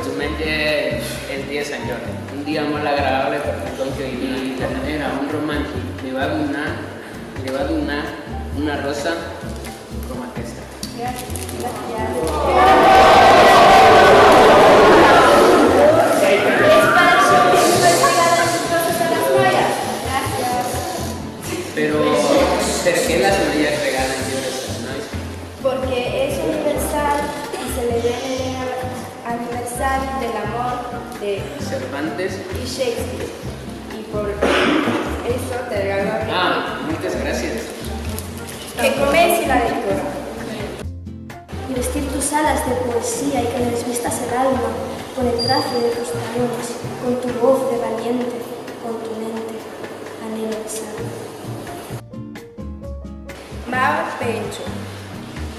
diumenge és dia de Sant Jordi, un dia molt agradable per tothom que vivia la manera, un romàntic li va donar una rosa com aquesta. Pero, ¿por qué las noies regalen llibres als nois? Porque es universal y se le debe el aniversario del amor de Cervantes. y Shakespeare. Y por eso te regalo a ti. Muchas gracias. Que comience la lectura. Y vestir tus alas de poesía y que les vistas el alma con el trazo de tus talones, con tu voz de valiente, con tu mente, anhelo besar. Ma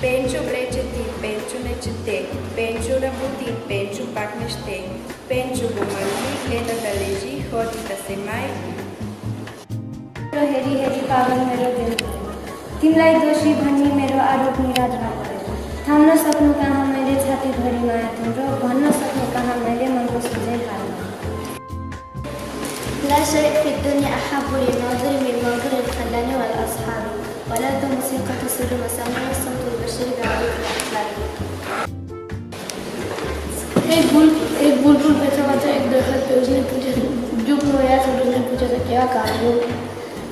pencio breceti, pencio necete, pencio rabuti, pencio pacneste, pencio gomali, lena dalegi, hotita semai. हेरी हेरी पावन मेरो दिल तिमीलाई दोषी भनी मेरो आरोप निराधना गरेर थाम्न सक्नु कहाँ मैले छातीभरि माया तिम्रो भन्न सक्नु कहाँ मैले मनको सोझै हाल्न لا شيء في الدنيا أحب للناظر من منظر الخلان والأصحاب ولا موسيقى سر مسامع الصوت البشري بعيد الأحلام. एक बुलबुल बच्चा बच्चा एक दरख्त पे उसने पूछा जुग रोया तो उसने पूछा था क्या काम हो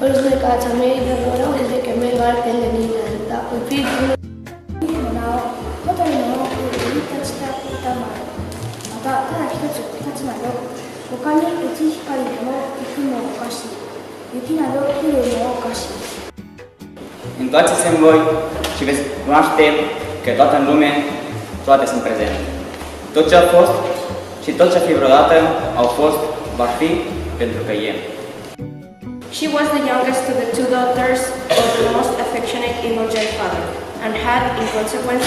और उसने कहा था मैं इधर रो रहा हूँ इसलिए कि मेरे बाल पहले नहीं जानता और फिर बनाओ पता नहीं हो touched that with the mind. またただ一つ二つなど他に打ち光でも行くのおかしい雪など降るのおかしい Întoarceți-se în voi și veți cunoaște că toată în lume, toate sunt prezente. Tot ce a fost și tot ce a fi vreodată au fost, va fi, pentru că e. She was the youngest of the two daughters of the most affectionate Imogen father, and had, in consequence,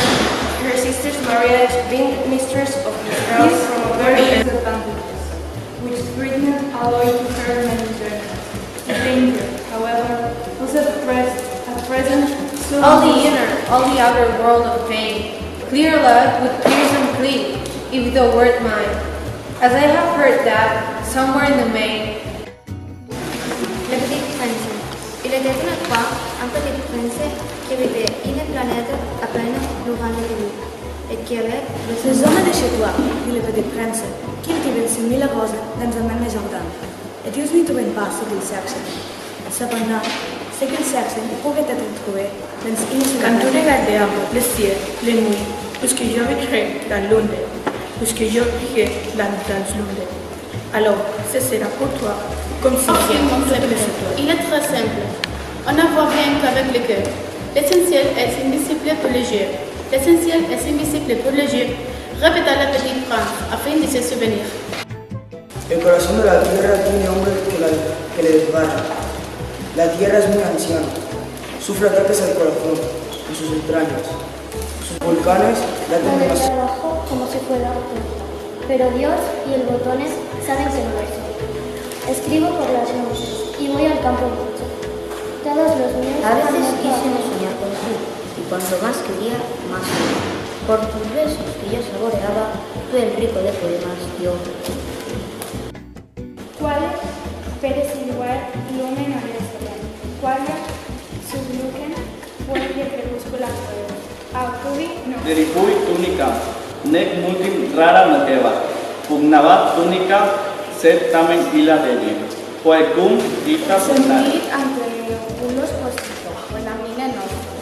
her sister's marriage been mistress of his house from a very early advantages, which Britain alloyed to her many journeys. The danger, however, was at present so all the outer world of pain, clear love would pierce and plead, if thou wert mine. As I have heard that, somewhere in the main, La petite princesse. Il était une fois un petit prince qui vivait in un planète à peine loin de lui et qui avait Le zona de chez toi, dit le petit prince, cultivait 100.000 roses dans un même jardin. Et Dieu ne trouvait pas ce qu'il cherchait. Cependant, ce qu'il cherchait pouvait être trouvé dans une seule. Quand tu regardais le ciel, les nuits, puisque je vivrai dans l'onde, puisque je vivrai dans l'onde, alors ce sera pour toi comme si Il est très simple. On ne voit rien qu'avec le cœur. L'essentiel est invisible pour les yeux. L'essentiel est invisible pour les yeux. Répéta la petite phrase afin de se souvenir. El corazón de la tierra tiene hambre que le desgarra. La tierra es muy anciana. Sufre ataques al corazón y sus entrañas. Sus volcanes laten demasiado. trabajo como si fuera un pero Dios y el botones saben que no lo soy. Escribo por las noches y voy al campo mucho. Todos los días a veces quise soñar contigo y cuanto más quería, más quería. Por tus besos que yo saboreaba, tú el rico de poemas, yo. ¿Cuáles Pérez igual y una en ¿Cuáles subluquen fuerte crepúscula fuego? Acubi no. Deripui tunica, nec multim rara nateva, pugnabat tunica, sed tamen illa deli, poecum dita pugnat. Sentit entre unos postito, buena mine nostro,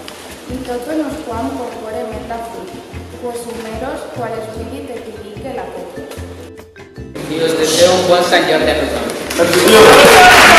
y todos nos juan por fuera meta fui, pues sumeros cuales fili te tipique la copa. Y os deseo un buen San Jordi a tothom.